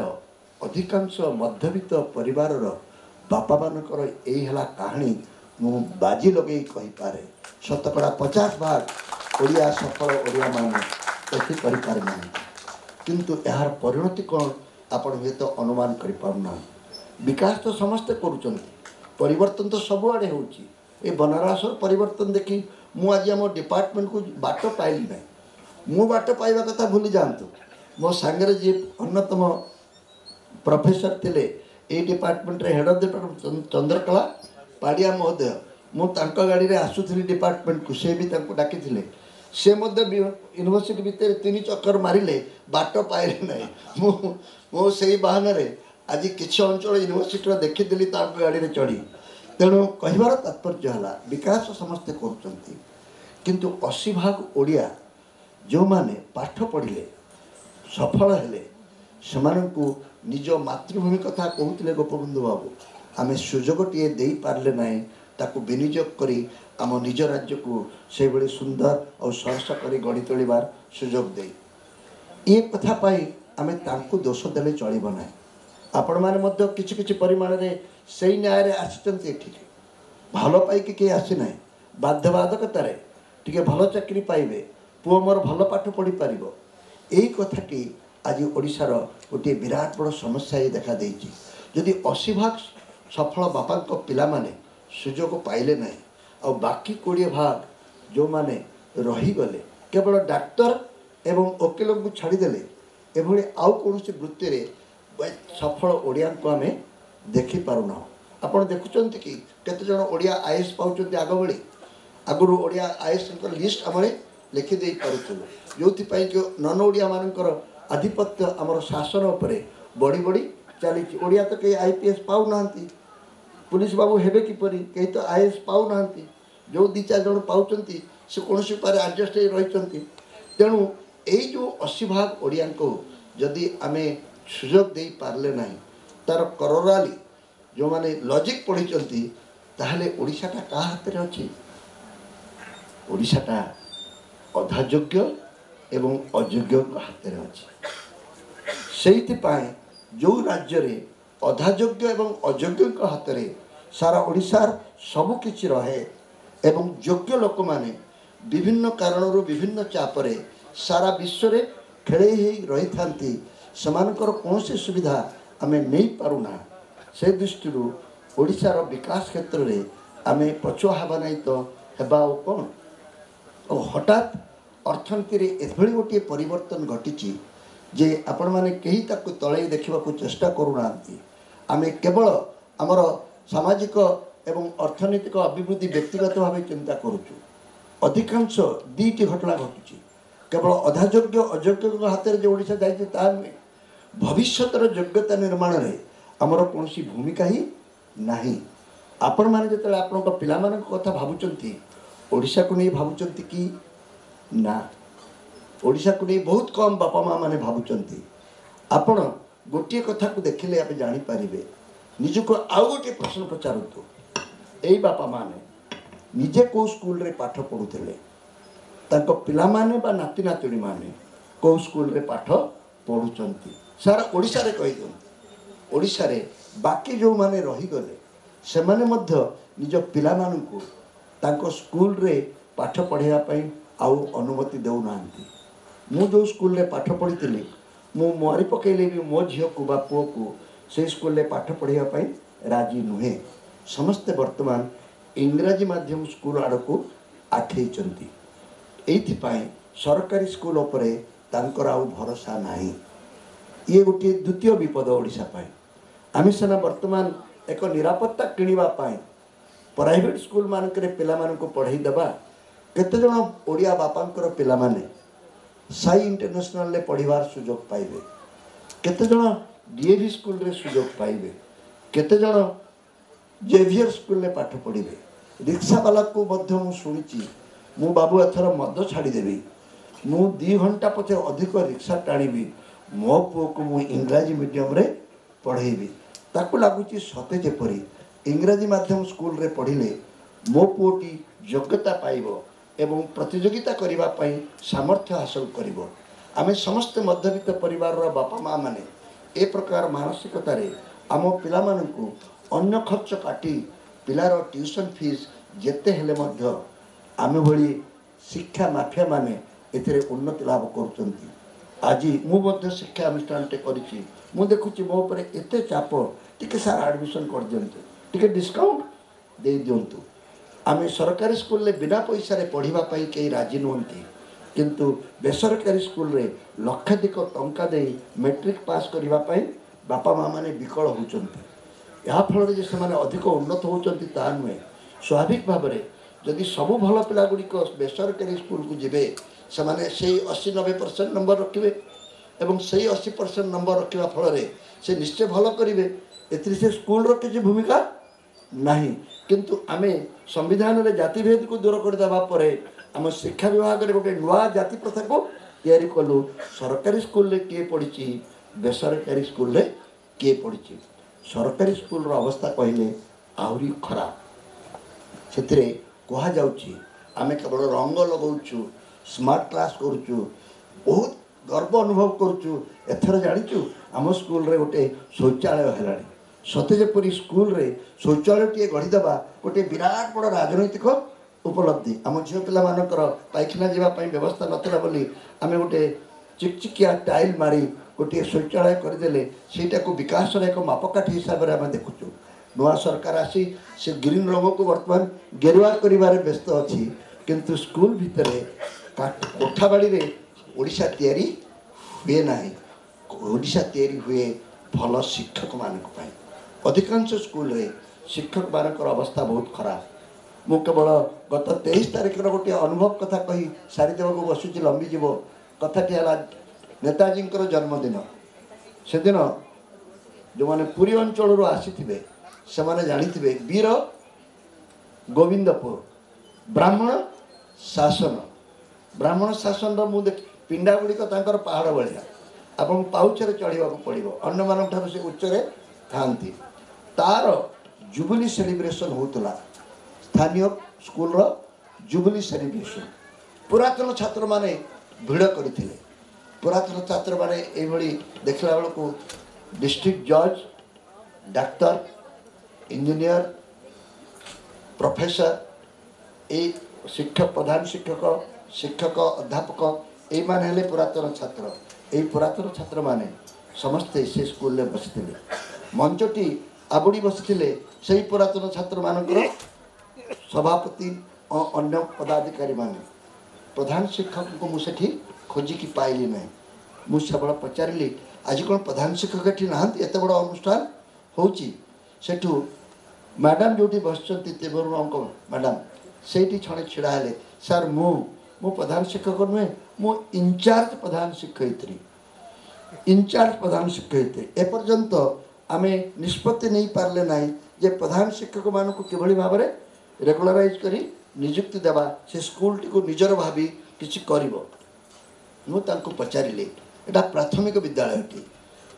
अधिकांश मध्यवित्त परिवार बापा मानकर यही है कहानी मु बाजी लगे कही पारे शतकड़ा 50% ओडिया सफल ओडिया मान एति करि पारे नाही किंतु यार परिणति कौन आपण हुए तो अनुमान करि पाउना विकास तो समस्ते करूचंती परिवर्तन तो सबुआड़े होची ए बनारस परिवर्तन देखी मु आज आम डिपार्टमेंट को बाट पाइली ना मु बाट पाइबा कथा भूली जातु मो सांगरे जी अन्यतम प्रोफेसर थिले ए डिपार्टमेंट रे head of department Chandrakala Padiya महोदय मु तांको गाड़ी रे आसुथली डिपार्टमेंट को से भी तांको डाकी थिले से मध्य यूनिवर्सिटी भितर 3 चक्कर मारिले बाट पाइले ना मु से बहाना रे आज किसी अंचल यूनिवर्सिटी देखीदेली तांको गाड़ी रे चढ़ी तेणु कहबार तात्पर्य है विकास समस्ते करुँच किंतु 80% ओडिया जो माने पाठ पढ़िले सफल हेले सेमानंकु निज मातृभूमि कथा कहते गोपबंधु बाबू आमे सुजोगटे दे पारले नाई ताकु विनियोग करी आम निज राज्य को से बड़े सुंदर और सरस कर गढ़ी तोड़बार सुजोग दे ये कथा पाई आमे तांकु दोष देले चलिब ना आपण माने मध्य किछि किछि परिमाण रे सेई न्याय रे आसिचंती ठीक भल पाइकी के आसी ना बाध्यबाधकतार टिके भल चाकरी पाइबे पुओ मोर भल पाठ पढ़ी पारिबो एई कथाटी आज ओडिशार गोटे विराट बड़ समस्या ये देखा देइछि जदि 80% सफल बापा पिला माने सुजोग पाइले ना और बाकी 20% जो माने रही गले केवल डाक्तर एवं वकील को छाड़देले एभली आउ कौन वृत्ति रे सफल ओडिया को आम देखिपारुना आपड़ देखुंत कि केते जन ओडिया आईएएस पाउछन्ति आग बड़ी आगु ओडिया आईएएस लिस्ट आम लिखिदे पारुथुलु जोथिपाई कि नन ओडिया मानकर आधिपत्य आमर शासन उपरे बढ़ी बढ़ी चली ओडिया तो कहीं आईपीएस पाऊ नांती पुलिस बाबू हेबे किपरि कहीं तो आईएएस पाऊ नांती जो 2-4 जन पाउछन्ति से कौन पारे आडजस्ट रही तेणु यही जो 80% ओडिया को जदि आमे सुजोग दे पारले नहीं तार करराली जो माने लॉजिक पढ़ी ताहले ओडिशाटा का हाथ रे अछि ओडिशाटा अधा योग्य एवं अयोग्य हाथ रे अछि सेहिति पाए जो राज्य रे अधा योग्य एवं अयोग्य हाथ रे सारा ओडिशार सबु किछि रहे एवं योग्य लोक माने विभिन्न कारणरू विभिन्न चापरे सारा विश्व रे खेले ही रही थांती समानकर कौन सी सुविधा आमे नहीं पारुना से दृष्टि ओडिशार विकास क्षेत्र में आमे पछुआ हेबा नहीं तो हेबा और कौन और हठात अर्थनीति रे एभली गोटे परिवर्तन घटी जे आपण माने कहीं ताकू तले देखा चेष्टा करूना आमे केवल आमर सामाजिक एवं अर्थनैतिक अभिवृद्धि व्यक्तिगत भाव चिंता करुचु अधिकांश दीटी घटना घटुची केवल अधायोग्य अयोग्य हाथ में जो ओडिशा जाइए ता नुहे भविष्यतर योग्यता निर्माण में आमर कौन भूमिका ही नहीं आपण मैंने जो आपण पिला कथा भावुंट ओडिशा को नहीं भावुंट कि ना ओडिशा को नहीं बहुत कम बापा माँ मैंने भावुंट आपण गोटे कथा को देखिले आप जानीपारे निजको आउ गोटे प्रश्न पचारतु यही बापा माने निजे को स्कूल रे पाठ पढ़ुले तांको पिला माने बा नाती नातुणी माने को स्कूल रे पाठ पढ़ुचंती सारा ओडिशा रे कहि दियंती ओडिशा रे बाकी जो माने रही गले से माने मध्य निज पिला मानकु तांको स्कूल रे पाठ पढ़ाइया पई आउ अनुमति देउ नांती मु जो स्कूल रे पाठ पढ़ितिली मु मारी पकेले भी मो झियो को बा पुओ को से स्कूल रे पाठ पढ़ाइया पई राजी नुहे समस्ते वर्तमान इंग्राजी माध्यम स्कूल आड़ को आठेइचंती एइथिपाई सरकारी स्कूल उपरे तांकर आउ भरोसा नाही ये गोटे द्वितीय विपद ओडिशा पाई आमी सेना वर्तमान एक निरापत्ता किणवा पाई प्राइवेट स्कूल मानकरे पिला मानको पढ़ाई देबा केते जण ओडिया बापांकर पिला माने साई इंटरनेशनल ले पढ़िबार सुयोग पाइबे केते जण डीएवी स्कूल रे सुयोग पाइबे केते जण जेवियर स्कूल में पाठ पढ़े रिक्शा वाला को शुणी मु बाबू एथर मद छाड़देवी मु 2 घंटा पचे अधिक रिक्शा टाणी मो पुओ को मु इंग्राजी मीडियम रे पढ़ेबी ताकू लगुच सते जेपरी इंग्राजी माध्यम स्कूल रे पढ़िले मो पुओटी योग्यता पाइब एवं प्रतियोगिता करबा पई सामर्थ्य हासिल करिवो आमे समस्त मध्यवित्त परिवार रा बापा माँ माने ए प्रकार मानसिकता रे आम पिला मानकु अन्य खर्च काटी पिलार ट्यूशन फीस जेते हेले मध्य आमे भली शिक्षा माफिया माने एथिरे उन्नति लाभ करुचंती आज मु शिक्षा अनुष्ठान टे करिछि मु देखुछि मो ऊपर एते चाप टिके सारा एडमिशन कर दियंतु टिके डिस्काउंट दे दियंतु आमे सरकारी स्कूल ले बिना पैसा रे पढ़िबा पई केही राजी नहुंती किंतु बेसरकारी स्कूल रे लक्षाधिक टंका दे मैट्रिक पास करबा पई बापा माँ माने विकल होचंती या फल से अधिक उन्नत होती ता नुहे स्वाभाविक भाव में जदि सबू भल पिला गुड़िक बेसरकारी स्कूल को जीवे से 80-90% नंबर रखिए एवं से 80% नंबर रखा फल से निश्चय भल करेंगे ए स्कूल किसी भूमिका नहीं किंतु आमे संविधान रे जातिभेद को दूर करदेवा आम शिक्षा विभाग में गोटे नुआ जाति प्रथा को तैयारी कलु सरकारी स्कूल रे किए पढ़ी बेसरकारी स्कूल रे किए पढ़ी सरकारी स्कूल रो अवस्था कहले आहरी खराब से कह जाउची आमे केवल रंग लगाऊचु स्मार्ट क्लास करुचु बहुत गर्व अनुभव करुचु एथर जानिचु आम स्कूल रे गोटे शौचालय हेलानी सते जेपरी स्कूल रे शौचालय टे गढ़ीदेवा गोटे विराट बड़ राजनैतिक उपलब्धि आम झील पिला मानकर पायखाना जावाई व्यवस्था नाला बोली आम गोटे चिकचिकिया टाइल मारी गोटे शौचालय करदे सेटा को विकास एक मापकाठी हिसाब से आम देखुचु नुआ सरकार आसी से ग्रीन रंग को वर्तमान गेरुआ कर व्यस्त अच्छी किंतु स्कूल भितर कोठा बाड़ी ओडिशा तैयारी हुए ना ओडिशा तैयारी हुए भल शिक्षक मानक अधिकांश स्कूल रे शिक्षक मानकर अवस्था बहुत खराब मु केवल गत 23 तारिख गोटे अनुभव कथा कही सारीदेवा को बसुची लंबी जीव कथाटी है नेताजी जन्मदिन से दिन जो मैंने पुरी अंचल आसी से माने जानी वीर गोविंदपुर ब्राह्मण शासन मु पिंडा गुड़िक पहाड़ भाया आप पाउचरे चढ़ा पड़ो अन्य मान से उच्चरे था तार जुबली सेलिब्रेशन होता स्थानीय स्कूल जुबली सेलिब्रेशन पुरातन छात्र माने भिड़ करते पुरातन छात्र माने ये देखला बेल को डिस्ट्रिक्ट जज डाक्तर इंजीनियर प्रोफेसर ए शिक्षक प्रधान शिक्षक शिक्षक अध्यापक ये माने पुरातन छात्र ये पुरातन छात्र माने समस्ते से स्कूल में बसते मंचटी आबुड़ी बसते से पुरातन छात्र मानकर सभापति अन्य पदाधिकारी माने प्रधान शिक्षक को मुझे खोजिकी पाइली ना मुझे सब पचारि आज कौन प्रधान शिक्षक ये ना एत बड़ अनुष्ठान होठू मैडम जो बस मैडम से क्षण छिड़ा हेले सार मु प्रधान शिक्षक नुहे मु इंचार्ज प्रधान शिक्षयित्री इंचार्ज प्रधान शिक्षयित्री एपर्यंत आम निष्पत्ति नहीं पारे ना जे प्रधान शिक्षक मान किभली भाव में रेगुलराइज करी नियुक्ति देवा से स्कूल टी को निजर भावी किसी कर मुझे पचारि एटा प्राथमिक विद्यालय टी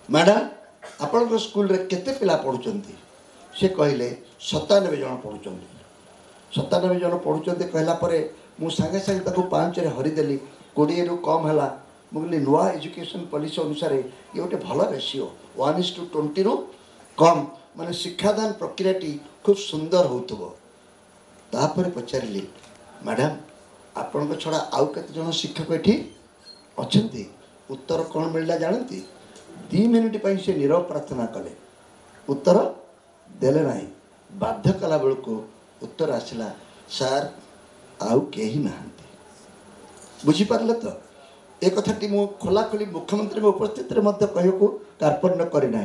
मैडम आपण स्कूल रे केते पिला पढ़ुचंती से कहले 97 जन पढ़ुचंती 97 जन पढ़ुचंती कहला परे मु संगे संगे ताको 5 रे हरिदेली 20 रु कम हला मुगली नुआ एजुकेशन पॉलिसी अनुसार ये गोटे भल रेशियो 1:20 रु कम माने शिक्षादान प्रक्रियाटी खूब सुंदर होतबो तापर पचारि मैडम आपण छड़ा आउ केते जन शिक्षक एठी अछंती उत्तर कौन मिलला जानती 2 मिनिट पर से नीरव प्रार्थना कले उत्तर देले नहीं बाध्य कला बेल को उत्तर आसला सार आउ केही नाहंती बुझीपारे तो ए कथाटी मु खोलाखोली मुख्यमंत्री उपस्थित कहू कार्पण्य करना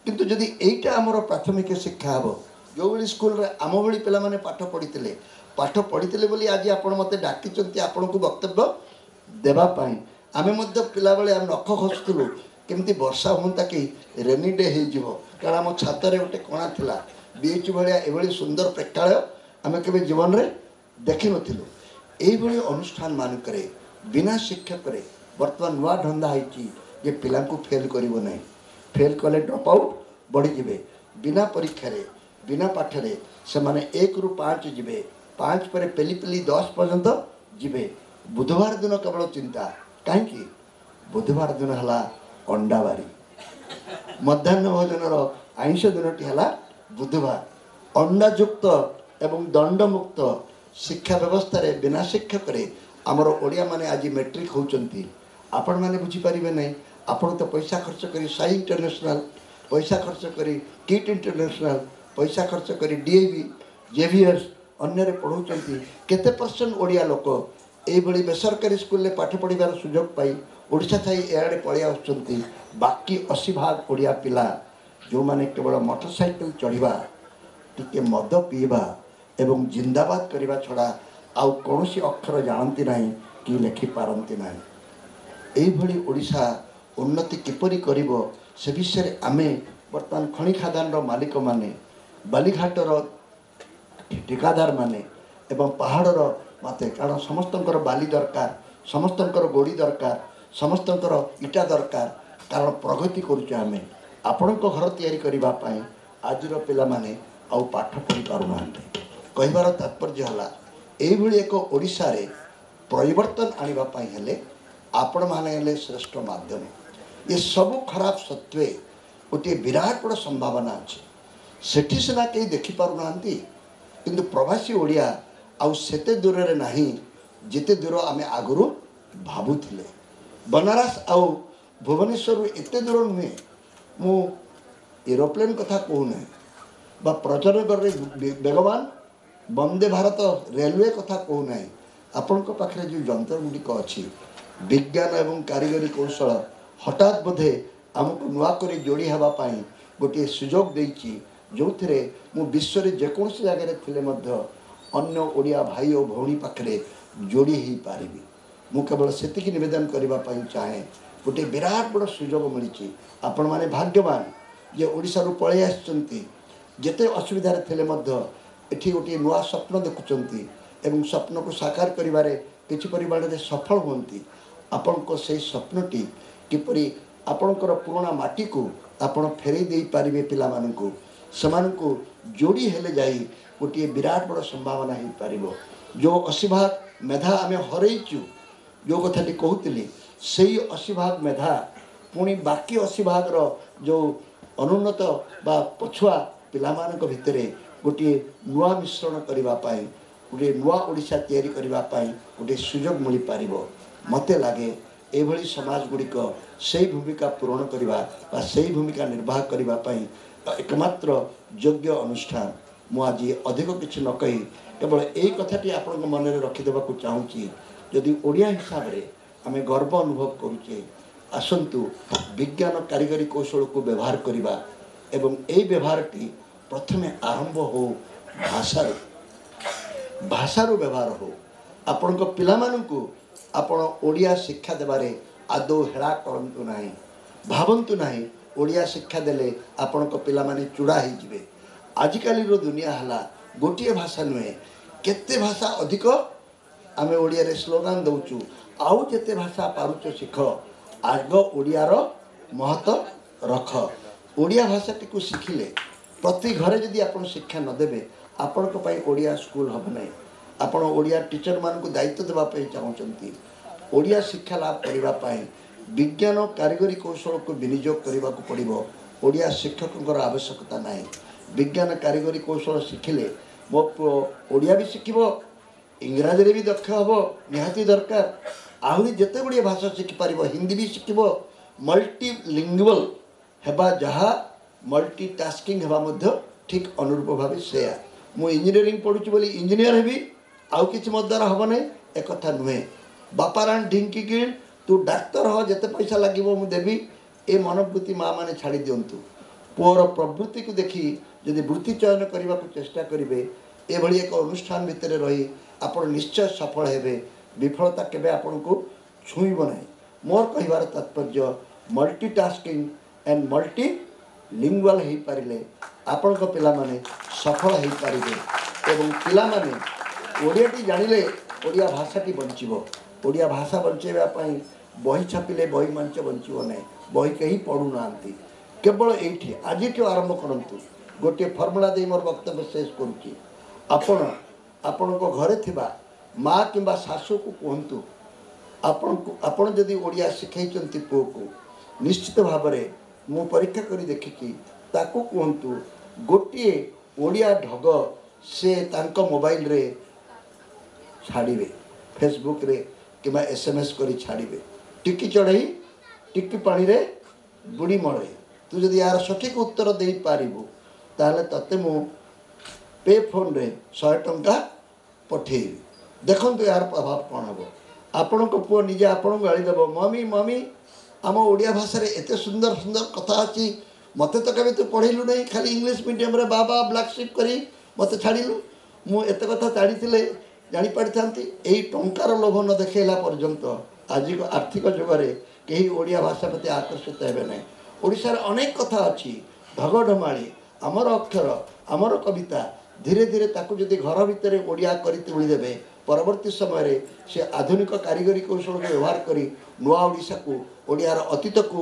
किंतु जदि एइटा आमर प्राथमिक शिक्षा हम जो भाई स्कूल रे आम भाई पिला माने पाठ पढ़ी बोली आज आपण मते डाकिचंती आपण को वक्तव्य देबा पाई आमे मध्य पिला बेले आम नख खसुलु केमती वर्षा हूँ कि रेनी डे हो कारण आम छाତରେ गोटे कणा थिला बीच भाया एभली सुंदर प्रेक्षालय आम के जीवन में देखी नथिलु एभली अनुष्ठान मानक बिना शिक्षक बर्तमान नुआ धंदा है पिला फेल करिवो नहीं फेल कले ड्रॉप आउट बढ़ी जिवे बिना परीक्षा रे बिना पाठरे से माने 1 रु 5 जिवे 5 पर पेली पेली 10 पर्यंत जिवे बुधवार दिन केवल चिंता कहीं बुधवार दिन है अंडाबारी मध्याह्न भोजन आइंष दिन है बुधवार अंडायुक्त एवं दंडमुक्त शिक्षा व्यवस्था रे बिना शिक्षक आमर ओडिया माने आज मेट्रिक होती आपण मैंने बुझीपारे नहीं आपण तो पैसा खर्च करी साई इंटरनेशनल पैसा खर्च करी किट इंटरनेशनल पैसा खर्च करी डीएवी जेवियर्स अन्य पढ़ाऊँच केते % ओडिया लोक यही बेसरकारी स्कूल में पाठ पढ़ार सुजोग पाई ओडिशा थी एआड़े पलि आसुँच बाकी 80% ओडिया पिला जो माने केवल मोटरसाइकिल चढ़ा टिके मद पीवा एवं जिंदाबाद करने छड़ा आउ कौन अक्षर जानती ना कि लिखिपारती ना यही ओडिशा उन्नति किपरि करिवो से विषय आमे बर्तमान खनि खादान मालिक माने बालीघाटर ठिकादार माने एवं पहाड़र मते कारण समस्तंकर बाली दरकार समस्तंकर गोड़ी दरकार समस्तंकर इटा दरकार कारण प्रगति करुचे आमे आपणक घर तैयारी करिबा पई आजिर पिला माने आउ पाठ पढ़ी पारु नांते कहिबार तात्पर्य हला एभली एक ओडिशा रे परिवर्तन आनिबा पई हेले आपण माने हेले श्रेष्ठ माध्यम ये सब खराब सत्वे गोटे विराट बड़ संभावना अच्छे सेठी सिना कहीं देखिपार ना किंतु प्रवासी ओडिया आउ सेते दूर रे नहीं जिते दूर आमे आगुरु भाबुथिले बनारस आउ भुवनेश्वर एते दूर नुहे मु एरोप्लेन कथा कहूना बा प्रचरनगर बेगवान वंदे भारत रेलवे कथा कहूना आपण पाखे जो जंत्र गुड़िक अच्छी विज्ञान एवं कारीगरी कौशल हठात बोधे आमको नुआ कर जोड़ी हाँपाई गोटे सुजोग देती जो थे मु विश्व में जेकोसी जगह थिले मध्य अन्य ओडिया भाई और भौणी पाखे जोड़ी हो पारि मु केवल सेतिकी निवेदन करने चाहे गोटे विराट बड़ सुजोग मिली आपण मैंने भाग्यवान जे ओडिशा रु पलि आसचंती जेते असुविधा थिले मध्य एठी गोटे नुआ स्वप्न देखुंती एवं स्वप्न को साकार करिबारे किछि परिमाण रे सफल होती आपण को से स्वप्नटी किपरि आपणकर पुराना माटी को आपण फेरई दे पारिबे पिला मानकु समानकु जोड़ी हेले जाई गोटे विराट बड़ संभावना हो पारिबो जो 80% मेधा आमे हरैचु जो कथाटी कहूली से 80% मेधा पुणी बाकी 80% रो जो अनुन्नत बा पछुआ पिला मानक भितरे गोटे नुआ मिश्रण करबा पाई गोटे नुआ ओडिशा तैयारी करबा पाई गोटे सुजोग मिल पारिबो मते लागे एभली समाज गुड़िक से भूमिका पूरण करने से भूमिका निर्वाह करने एकमात्र योग्य अनुष्ठान ମୁଁ ଆଜି ଅଧିକ କିଛି ନ କହି କେବଳ ଏଇ କଥାଟି ଆପଣଙ୍କ ମନରେ ରଖିଦେବାକୁ ଚାହୁଁଛି ଯଦି ଓଡ଼ିଆ ହିସାବରେ ଆମେ ଗର୍ବ ଅନୁଭବ କରୁଛେ ଆସନ୍ତୁ ବିଜ୍ଞାନ କାରିଗରୀ କୌଶଳକୁ ବ୍ୟବହାର କରିବା ଏବଂ ଏହି ବ୍ୟବହାରଟି ପ୍ରଥମେ ଆରମ୍ଭ ହେଉ ଭାଷାରୁ ବ୍ୟବହାର ହେଉ ଆପଣଙ୍କ ପିଲାମାନଙ୍କୁ ଆପଣ ଓଡ଼ିଆ ଶିକ୍ଷା ଦେବାରେ ଆଦୌ ହେଳା କରନ୍ତୁ ନାହିଁ ଭାବନ୍ତୁ ନାହିଁ ଓଡ଼ିଆ ଶିକ୍ଷା ଦେଲେ ଆପଣଙ୍କ ପିଲାମାନେ ଚୂଡ଼ା ହେଇଯିବେ ଆଜିକାଲିର ଦୁନିଆ ହେଲା ଗୋଟିଏ ଭାଷା ନୁହେଁ କେତେ ଭାଷା ଅଧିକ ଆମେ ଓଡ଼ିଆରେ ସ୍ଲୋଗାନ ଦେଉଛୁ ଆଉ ଯେତେ ଭାଷା ପାରୁଛ ଶିଖ ଆଗ ଓଡ଼ିଆର ମହତ୍ଵ ରଖ ଓଡ଼ିଆ ଭାଷାଟିକୁ ଶିଖିଲେ ପ୍ରତି ଘରେ ଯଦି ଆପଣ ଶିକ୍ଷା ନ ଦେବେ ଆପଣଙ୍କ ପାଇଁ ଓଡ଼ିଆ ସ୍କୁଲ ହେବ ନାହିଁ ଆପଣ ଓଡ଼ିଆ ଟିଚରମାନଙ୍କୁ ଦାୟିତ୍ୱ ଦେବା ପାଇଁ ଚାହୁଁଛନ୍ତି ଓଡ଼ିଆ ଶିକ୍ଷା ଲାଭ କରିବା ପାଇଁ ବିଜ୍ଞାନ କାରିଗରୀ କୌଶଳକୁ ବିନିଯୋଗ କରିବାକୁ ପଡ଼ିବ ଓଡ଼ିଆ ଶିକ୍ଷକଙ୍କର ଆବଶ୍ୟକତା ନାହିଁ ବିଜ୍ଞାନ କାରିଗରୀ କୌଶଳ ଶିଖିଲେ ମୋ ପୁଅ ଓଡ଼ିଆ ବି ଶିଖିବ ଇଂରାଜୀରେ ବି ଦକ୍ଷ ହେବ ନିହାତି ଦରକାର ଆହୁରି ଯେତେ ଗୁଡ଼ିଏ ଭାଷା ଶିଖିପାରିବ ହିନ୍ଦୀ ବି ଶିଖିବ ମଲ୍ଟିଲିଙ୍ଗୁଆଲ ହେବା ଯାହା ମଲ୍ଟିଟାସ୍କିଂ ହେବା ମଧ୍ୟ ଠିକ୍ ଅନୁରୂପ ଭାବେ ସେୟା ମୁଁ ଇଞ୍ଜିନିୟରିଂ ପଢ଼ୁଛି ବୋଲି ଇଞ୍ଜିନିୟର ହେବି ଆଉ କିଛି ମୋ ଦ୍ୱାରା ହେବ ନାହିଁ ଏକଥା ନୁହେଁ ବାପାରାଣ ଢିଙ୍କି କିଣ ତୁ ଡାକ୍ତର ହ ଯେତେ ପଇସା ଲାଗିବ ମୁଁ ଦେବି ଏ ମନୋବୃତ୍ତି ମାଆ ମାନେ ଛାଡ଼ି ଦିଅନ୍ତୁ ପୁଅର ପ୍ରବୃତ୍ତିକୁ ଦେଖି ଯଦି ବୃତ୍ତି ଚୟନ କରିବାକୁ ଚେଷ୍ଟା କରିବେ ଏଭଳି ଏକ ଅନୁଷ୍ଠାନ ଭିତରେ ରହି ଆପଣ ନିଶ୍ଚୟ ସଫଳ ହେବେ ବିଫଳତା କେବେ ଆପଣଙ୍କୁ ଛୁଇଁବ ନାହିଁ ମୋର କହିବାର ତାତ୍ପର୍ଯ୍ୟ ମଲ୍ଟିଟାସ୍କିଂ ଆଣ୍ଡ ମଲ୍ଟିଲିଙ୍ଗୁଆଲ ହେଇପାରିଲେ ଆପଣଙ୍କ ପିଲାମାନେ ସଫଳ ହେଇପାରିବେ ଏବଂ ପିଲାମାନେ ଓଡ଼ିଆଟି ଜାଣିଲେ ଓଡ଼ିଆ ଭାଷାଟି ବଞ୍ଚିବ ଓଡ଼ିଆ ଭାଷା ବଞ୍ଚାଇବା ପାଇଁ ବହି ଛାପିଲେ ବହି ମଞ୍ଚ ବଞ୍ଚିବ ନାହିଁ ବହି କେହି ପଢ଼ୁନାହାନ୍ତି କେବଳ ଏଇଠି ଆଜିଠୁ ଆରମ୍ଭ କରନ୍ତୁ ଗୋଟିଏ ଫର୍ମୁଲା ଦେଇ ମୋର ବକ୍ତବ୍ୟ ଶେଷ କରୁଛି ଆପଣଙ୍କ ଘରେ ଥିବା ମା କିମ୍ବା ଶାଶୁକୁ କୁହନ୍ତୁ ଆପଣ ଯଦି ଓଡ଼ିଆ ଶିଖେଇଛନ୍ତି ପୁଅକୁ ନିଶ୍ଚିତ ଭାବରେ ମୁଁ ପରୀକ୍ଷା କରି ଦେଖିଛି ତାକୁ କୁହନ୍ତୁ ଗୋଟିଏ ଓଡ଼ିଆ ଢଗ ସେ ତାଙ୍କ ମୋବାଇଲରେ ଛାଡ଼ିବେ ଫେସବୁକରେ କିମ୍ବା SMS କରି ଛାଡ଼ିବେ ଟିକି ଚଢ଼େଇ ଟିକି ପାଣିରେ ବୁଡ଼ି ମଳେ ତୁ ଯଦି ଏହାର ସଠିକ୍ ଉତ୍ତର ଦେଇପାରିବୁ ତାହେଲେ ତତେ ମୁଁ ପେ ଫୋନ୍ରେ 100 ଟଙ୍କା ପଠେଇବି ଦେଖନ୍ତୁ ଏହାର ପ୍ରଭାବ କ'ଣ ହେବ ଆପଣଙ୍କ ପୁଅ ନିଜେ ଆପଣଙ୍କୁ ଗାଳିଦେବ ମମି ଆମ ଓଡ଼ିଆ ଭାଷାରେ ଏତେ ସୁନ୍ଦର ସୁନ୍ଦର କଥା ଅଛି ମୋତେ ତ କେବେ ତୁ ପଢ଼େଇଲୁ ନାହିଁ ଖାଲି ଇଂଲିଶ ମିଡ଼ିୟମରେ ବାବା ବ୍ଲାକ୍ ସିପ୍ କରି ମୋତେ ଛାଡ଼ିଲୁ ମୁଁ ଏତେ କଥା ଜାଣିଥିଲେ ଜାଣିପାରିଥାନ୍ତି ଏଇ ଟଙ୍କାର ଲୋଭ ନ ଦେଖାଇଲା ପର୍ଯ୍ୟନ୍ତ ଆଜିର ଆର୍ଥିକ ଯୁଗରେ କେହି ଓଡ଼ିଆ ଭାଷା ପ୍ରତି ଆକର୍ଷିତ ହେବେ ନାହିଁ ଓଡ଼ିଶାରେ ଅନେକ କଥା ଅଛି ଢଗଢମାଳି ଆମର ଅକ୍ଷର ଆମର କବିତା ଧୀରେ ଧୀରେ ତାକୁ ଯଦି ଘର ଭିତରେ ଓଡ଼ିଆ କରି ତୁଳିଦେବେ ପରବର୍ତ୍ତୀ ସମୟରେ ସେ ଆଧୁନିକ କାରିଗରୀ କୌଶଳକୁ ବ୍ୟବହାର କରି ନୂଆ ଓଡ଼ିଶାକୁ ଓଡ଼ିଆର ଅତୀତକୁ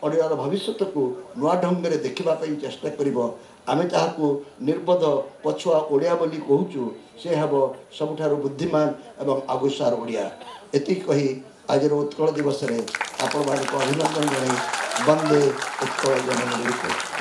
ଓଡ଼ିଆର ଭବିଷ୍ୟତକୁ ନୂଆ ଢଙ୍ଗରେ ଦେଖିବା ପାଇଁ ଚେଷ୍ଟା କରିବ ଆମେ ଯାହାକୁ ନିର୍ବୋଧ ପଛୁଆ ଓଡ଼ିଆ ବୋଲି କହୁଛୁ ସେ ହେବ ସବୁଠାରୁ ବୁଦ୍ଧିମାନ ଏବଂ ଆଗୁସାର ଓଡ଼ିଆ ଏତିକି କହି ଆଜିର ଉତ୍କଳ ଦିବସରେ ଆପଣମାନଙ୍କୁ ଅଭିନନ୍ଦନ ଜଣାଇ ବନ୍ଦେ ଉତ୍କଳ ଜନନୀ।